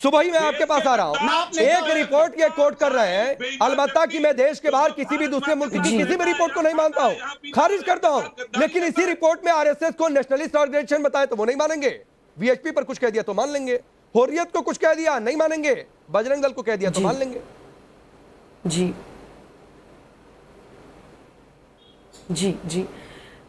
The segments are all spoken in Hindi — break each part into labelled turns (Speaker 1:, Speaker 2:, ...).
Speaker 1: सुबह ही मैं आपके पास आ रहा हूं। एक रिपोर्ट ये कोट कर रहे हैं, अलबत्ता कि मैं देश के बाहर किसी भी दूसरे मुल्क की किसी भी रिपोर्ट को नहीं मानता हूं, खारिज करता हूं, लेकिन इसी रिपोर्ट में आरएसएस को नेशनलिस्ट ऑर्गेनाइजेशन बताए तो वो नहीं मानेंगे, वीएचपी पर कुछ कह दिया तो मान लेंगे, हुर्रियत को कुछ कह दिया नहीं मानेंगे, बजरंग दल को कह दिया तो मान लेंगे।
Speaker 2: जी जी जी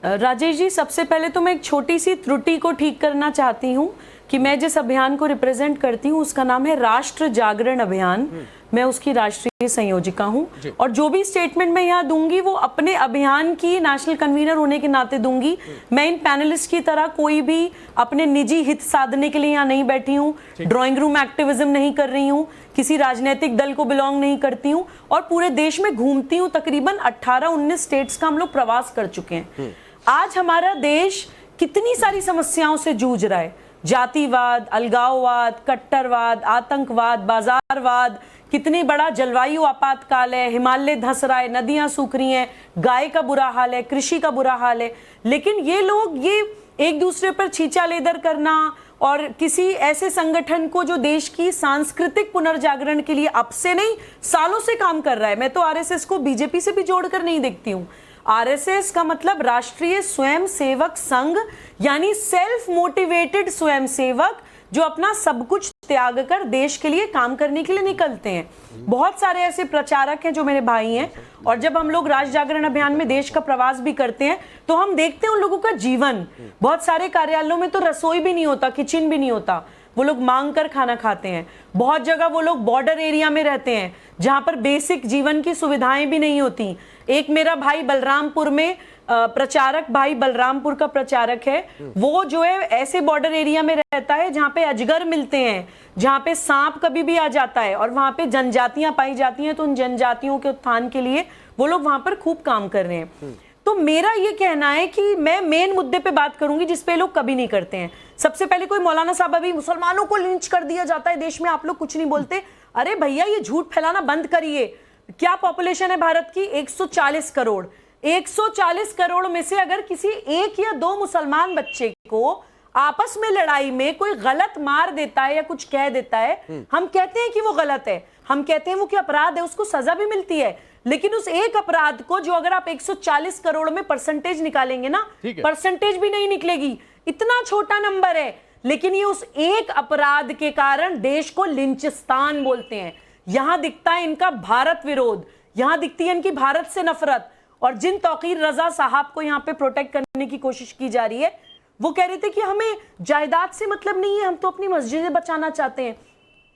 Speaker 2: राजेश जी, सबसे पहले तो मैं एक छोटी सी त्रुटि को ठीक करना चाहती हूँ कि मैं जिस अभियान को रिप्रेजेंट करती हूँ उसका नाम है राष्ट्र जागरण अभियान। मैं उसकी राष्ट्रीय संयोजिका हूँ और जो भी स्टेटमेंट मैं यहाँ दूंगी वो अपने अभियान की नेशनल कन्वीनर होने के नाते दूंगी। मैं इन पैनलिस्ट की तरह कोई भी अपने निजी हित साधने के लिए यहाँ नहीं बैठी हूँ, ड्राइंग रूम एक्टिविज्म नहीं कर रही हूँ, किसी राजनीतिक दल को बिलोंग नहीं करती हूँ और पूरे देश में घूमती हूँ। तकरीबन 18-19 स्टेट्स का हम लोग प्रवास कर चुके हैं। आज हमारा देश कितनी सारी समस्याओं से जूझ रहा है, जातिवाद, अलगाववाद, कट्टरवाद, आतंकवाद, बाजारवाद, कितनी बड़ा जलवायु आपातकाल है, हिमालय धंस रहा है, नदियां सूख रही हैं, गाय का बुरा हाल है, कृषि का बुरा हाल है। लेकिन ये लोग ये एक दूसरे पर छींचा लेदर करना और किसी ऐसे संगठन को जो देश की सांस्कृतिक पुनर्जागरण के लिए अब से नहीं सालों से काम कर रहा है। मैं तो आरएसएस को बीजेपी से भी जोड़कर नहीं देखती हूँ। आरएसएस का मतलब राष्ट्रीय स्वयं सेवक संघ, यानी सेल्फ मोटिवेटेड स्वयं सेवक जो अपना सब कुछ त्याग कर देश के लिए काम करने के लिए निकलते हैं। बहुत सारे ऐसे प्रचारक हैं जो मेरे भाई हैं और जब हम लोग राष्ट्र जागरण अभियान में देश का प्रवास भी करते हैं तो हम देखते हैं उन लोगों का जीवन। बहुत सारे कार्यालयों में तो रसोई भी नहीं होता, किचन भी नहीं होता, वो लोग मांग कर खाना खाते हैं। बहुत जगह वो लोग बॉर्डर एरिया में रहते हैं जहां पर बेसिक जीवन की सुविधाएं भी नहीं होती। एक मेरा भाई बलरामपुर में प्रचारक, भाई बलरामपुर का प्रचारक है, वो जो है ऐसे बॉर्डर एरिया में रहता है जहां पे अजगर मिलते हैं, जहां पे सांप कभी भी आ जाता है और वहां पे जनजातियां पाई जाती हैं। तो उन जनजातियों के उत्थान के लिए वो लोग वहां पर खूब काम कर रहे हैं। तो मेरा ये कहना है कि मैं मेन मुद्दे पे बात करूंगी जिसपे लोग कभी नहीं करते हैं। सबसे पहले कोई मौलाना साहब, अभी मुसलमानों को लिंच कर दिया जाता है देश में, आप लोग कुछ नहीं बोलते। अरे भैया ये झूठ फैलाना बंद करिए। क्या पॉपुलेशन है भारत की? 140 करोड़। 140 करोड़ में से अगर किसी एक या दो मुसलमान बच्चे को आपस में लड़ाई में कोई गलत मार देता है या कुछ कह देता है, हम कहते हैं कि वो गलत है, हम कहते हैं वो कि अपराध है, उसको सजा भी मिलती है। लेकिन उस एक अपराध को जो अगर आप 140 करोड़ में परसेंटेज निकालेंगे ना, परसेंटेज भी नहीं निकलेगी, इतना छोटा नंबर है। लेकिन ये उस एक अपराध के कारण देश को लिंचिस्तान बोलते हैं। यहां दिखता है इनका भारत विरोध, यहां दिखती है इनकी भारत से नफरत। और जिन तौकीर रजा साहब को यहां पे प्रोटेक्ट करने की कोशिश की जा रही है, वो कह रहे थे कि हमें जायदाद से मतलब नहीं है, हम तो अपनी मस्जिदें बचाना चाहते हैं।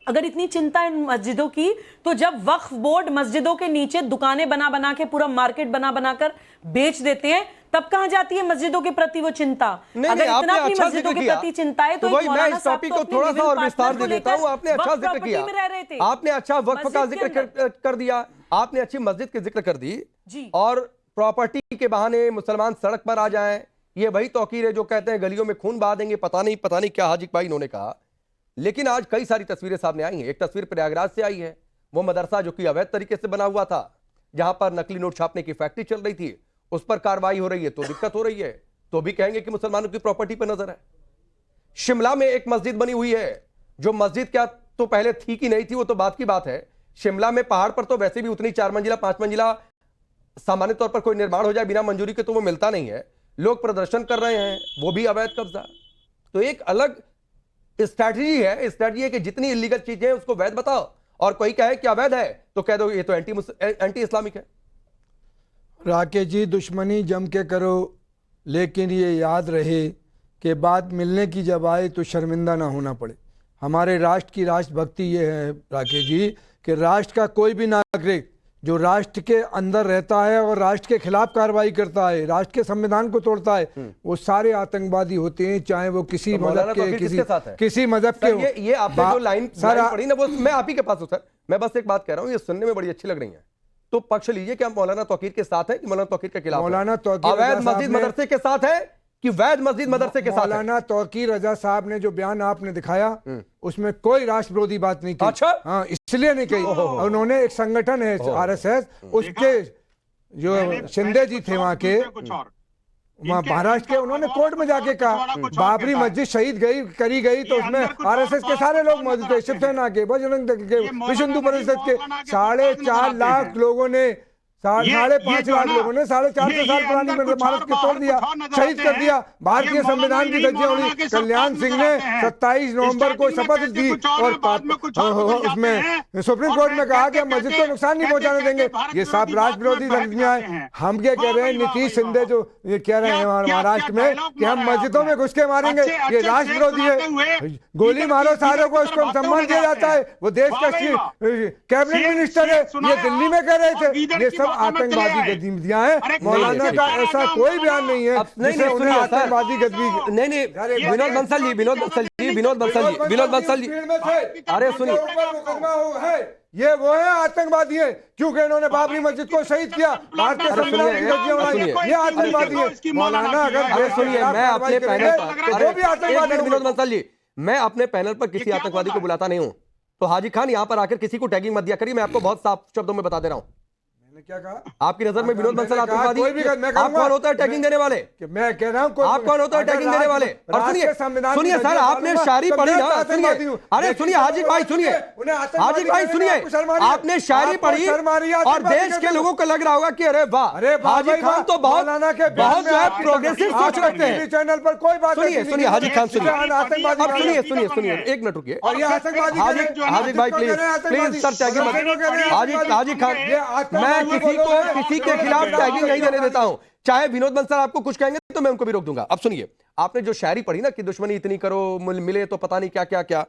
Speaker 2: अगर इतनी चिंता है मस्जिदों की, तो जब वक्फ बोर्ड मस्जिदों के नीचे दुकानें बना बना के पूरा मार्केट बना बना कर बेच देते हैं, तब कहां जाती है मस्जिदों के प्रति वो चिंता? अगर इतना अपनी मस्जिदों के प्रति चिंता है तो
Speaker 1: मैं इस टॉपिक को थोड़ा सा और विस्तार दे देता हूं। आपने अच्छा जिक्र किया, आपने अच्छा वक्फ का जिक्र कर दिया, आपने अच्छी मस्जिद की जिक्र कर दी, और प्रॉपर्टी के बहाने मुसलमान सड़क पर आ जाएं, ये वही तौकीर है जो कहते हैं गलियों में खून बहा देंगे। पता नहीं क्या हाजी भाई इन्होंने कहा। लेकिन आज कई सारी तस्वीरें सामने आई हैं। एक तस्वीर प्रयागराज से आई है, वो मदरसा जो कि अवैध तरीके से बना हुआ था, जहां पर नकली नोट छापने की फैक्ट्री चल रही थी, उस पर कार्रवाई हो रही है तो दिक्कत हो रही है, तो भी कहेंगे कि मुसलमानों की प्रॉपर्टी पर नजर है। शिमला में एक मस्जिद बनी हुई है, जो मस्जिद क्या तो पहले थी कि नहीं थी वो तो बात की बात है। शिमला में पहाड़ पर तो वैसे भी उतनी 4 मंजिला 5 मंजिला सामान्य तौर पर कोई निर्माण हो जाए बिना मंजूरी के तो वो मिलता नहीं है। लोग प्रदर्शन कर रहे हैं, वो भी अवैध कब्जा। तो एक अलग स्ट्रैटेजी है कि जितनी इलीगल चीजें उसको वैध बताओ, और कोई कहे कि अवैध है तो कह दो ये तो एंटी इस्लामिक है।
Speaker 3: राकेश जी, दुश्मनी जम के करो, लेकिन ये याद रहे कि बात मिलने की जब आए तो शर्मिंदा ना होना पड़े। हमारे राष्ट्र की राष्ट्रभक्ति ये है राकेश जी कि राष्ट्र का कोई भी नागरिक जो राष्ट्र के अंदर रहता है और राष्ट्र के खिलाफ कार्रवाई करता है, राष्ट्र के संविधान को तोड़ता है, वो सारे आतंकवादी होते हैं, चाहे वो किसी मजहब के किसी मजहब के।
Speaker 1: ये आपने जो लाइन पढ़ी ना, वो मैं आप ही के पास हूं सर। मैं बस एक बात कह रहा हूं, ये सुनने में बड़ी अच्छी लग रही है, तो पक्ष लीजिए कि हम मौलाना तौकीर के साथ हैं कि मौलाना तौकीर के खिलाफ?
Speaker 3: मौलाना तौकीर
Speaker 1: अवैध मस्जिद मदरसे के साथ है कि वैध मस्जिद मदरसे के साथ?
Speaker 3: मौलाना तौकीर रजा साहब ने जो बयान आपने दिखाया उसमें कोई राष्ट्र विरोधी बात नहीं की।
Speaker 1: अच्छा,
Speaker 3: हाँ, इसलिए नहीं कही। उन्होंने एक संगठन है आरएसएस, उसके जो शिंदे जी थे वहां के, महाराष्ट्र के उन्होंने कोर्ट में जाके कहा बाबरी मस्जिद शहीद करी गई तो उसमें आरएसएस के सारे लोग मौजूद थे, शिवसेना के, बजरंग दल के, विश्व हिंदू परिषद के 4.5 लाख लोगों ने 5.5 लाख लोगों ने 450 साल पुरानी इमारत को तोड़ दिया, शहीद कर दिया। भारतीय संविधान की धज्जियां उड़ी। कल्याण सिंह ने 27 नवंबर को शपथ दी और उसमें सुप्रीम कोर्ट में कहा कि हम मस्जिद को नुकसान नहीं पहुंचाने देंगे। ये साफ राष्ट्र विरोधी धज्जियां हैं। हम क्या कह रहे हैं, नीतीश शिंदे जो ये कह रहे हैं महाराष्ट्र में कि हम मस्जिदों में घुस के मारेंगे, ये राष्ट्र विरोधी है। गोली मारो सारों को, उसको सम्मान दिया जाता है। वो देश का कैबिनेट मिनिस्टर है, ये दिल्ली में कह रहे थे। ये सब आतंकवादी गतिविधियां हैं। मौलाना का ऐसा कोई बयान नहीं है जिससे उन्हें आतंकवादी गतिविधि।
Speaker 1: नहीं विनोद बंसल जी अरे सुनिए,
Speaker 3: ये वो है आतंकवादी है क्योंकि इन्होंने बाबरी मस्जिद को शहीद किया। भारतीय संविधान की धज्जियां उड़ाई, ये आतंकवादी है। मौलाना अगर
Speaker 1: सुनिए, मैं अपने पैनल पर,
Speaker 3: वो भी आतंकवादी।
Speaker 1: विनोद बंसल जी, मैं अपने पैनल पर किसी आतंकवादी को बुलाता नहीं हूं, तो हाजी खान यहां पर आकर किसी को टैगिंग मत दिया करिए। मैं आपको बहुत साफ शब्दों में बता दे रहा हूं।
Speaker 3: क्या कहा?
Speaker 1: आपकी नजर में विनोद बंसल आतंकवादी? आप कौन होता है टैगिंग देने वाले?
Speaker 3: मैं कह रहा हूं
Speaker 1: आप कौन होता है टैगिंग देने वाले? और सुनिए सर, आपने शायरी पढ़ी ना, सुनिए, अरे सुनिए हाजी भाई, सुनिए हाजी भाई, सुनिए, आपने शायरी पढ़ी और देश के लोगों को लग रहा होगा कि अरे वाह, हाजी खान तो बहुत जो है प्रोग्रेसिव सोच रखते हैं।
Speaker 3: चैनल पर कोई बात नहीं।
Speaker 1: सुनिए हाजी खान, सुनिए, एक मिनट रुकिए। हाजी भाई प्लीज सर, टैगिंग हाजी खान, मैं किसी के खिलाफ टैगिंग नहीं देने देता हूं। चाहे विनोद बंसल आपको कुछ कहेंगे तो मैं उनको भी रोक दूंगा। अब सुनिए, आपने जो शायरी पढ़ी ना कि दुश्मनी इतनी करो मिले तो पता नहीं क्या क्या क्या,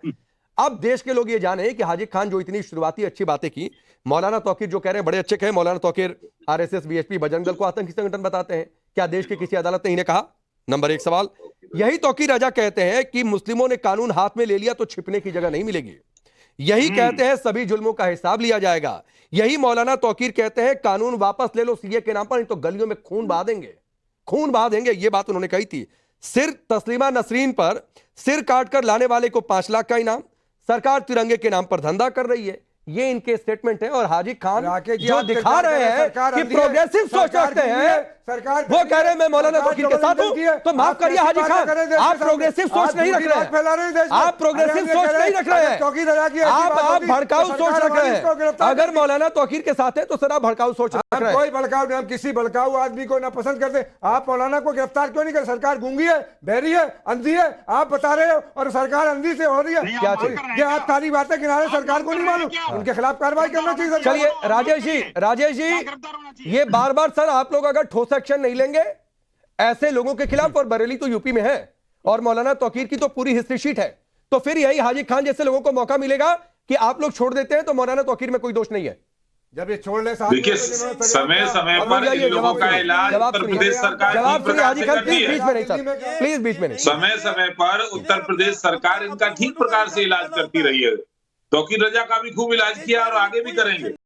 Speaker 1: अब देश के लोग ये जाने कि हाजी खान जो इतनी शुरुआती अच्छी बातें की, मौलाना तौकीर जो कह रहे हैं बड़े अच्छे कहे, मौलाना तौकीर आरएसएस बीएचपी बजरंग दल को आतंकी संगठन बताते हैं, क्या देश की किसी अदालत ने इन्हें कहा? नंबर 1 सवाल। यही तौकीर राजा कहते हैं कि मुस्लिमों ने कानून हाथ में ले लिया तो छिपने की जगह नहीं मिलेगी। यही कहते हैं सभी जुल्मों का हिसाब लिया जाएगा। यही मौलाना तौकीर कहते हैं कानून वापस ले लो सीए के नाम पर, नहीं तो गलियों में खून बहा देंगे। ये बात उन्होंने कही थी। सिर तस्लीमा नसरीन पर सिर काटकर लाने वाले को 5 लाख का इनाम, सरकार तिरंगे के नाम पर धंधा कर रही है। ये इनके स्टेटमेंट है। और हाजी खान जो दिखा रहे हैं कि प्रोग्रेसिव सोच रखते हैं, वो कह रहे हैं मैं मौलाना तौकीर के साथ हूं, तो माफ करिए हाजी खान, आप प्रोग्रेसिव सोच नहीं रख रहे हैं। आप प्रोग्रेसिव सोच नहीं रख रहे हैं, आप भड़काऊ सोच रख रहे हैं। अगर मौलाना तौकीर के साथ है तो सर आप भड़काऊ सोच रख रहे हैं।
Speaker 3: कोई भड़काऊ नहीं, हम किसी भड़काऊ आदमी को ना पसंद करते। आप मौलाना को गिरफ्तार क्यों नहीं कर? सरकार गूंगी है, बहरी है, अंधी है, आप बता रहे हो, और सरकार अंधी से हो रही है।
Speaker 1: क्या चाहिए?
Speaker 3: आप सारी बातें किनारे, सरकार को नहीं मालूम, उनके खिलाफ कार्रवाई करना चाहिए।
Speaker 1: चलिए राजेश जी, ये बार बार सर आप लोग अगर ठोस एक्शन नहीं लेंगे ऐसे लोगों के खिलाफ, और बरेली तो यूपी में है और मौलाना तौकीर की तो पूरी हिस्ट्री शीट है, तो फिर यही हाजी खान जैसे लोगों को मौका मिलेगा कि आप लोग छोड़ देते हैं तो मौलाना तौकीर में कोई दोष नहीं है।
Speaker 3: जब ये छोड़ ले,
Speaker 4: देखिए समय समय पर इन लोगों का इलाज उत्तर प्रदेश सरकार ठीक प्रकार से करती है।
Speaker 1: प्लीज बीच में नहीं।
Speaker 4: समय समय पर उत्तर प्रदेश सरकार इनका ठीक प्रकार से इलाज करती रही है। तौकीर रजा का भी खूब इलाज किया और आगे भी करेंगे।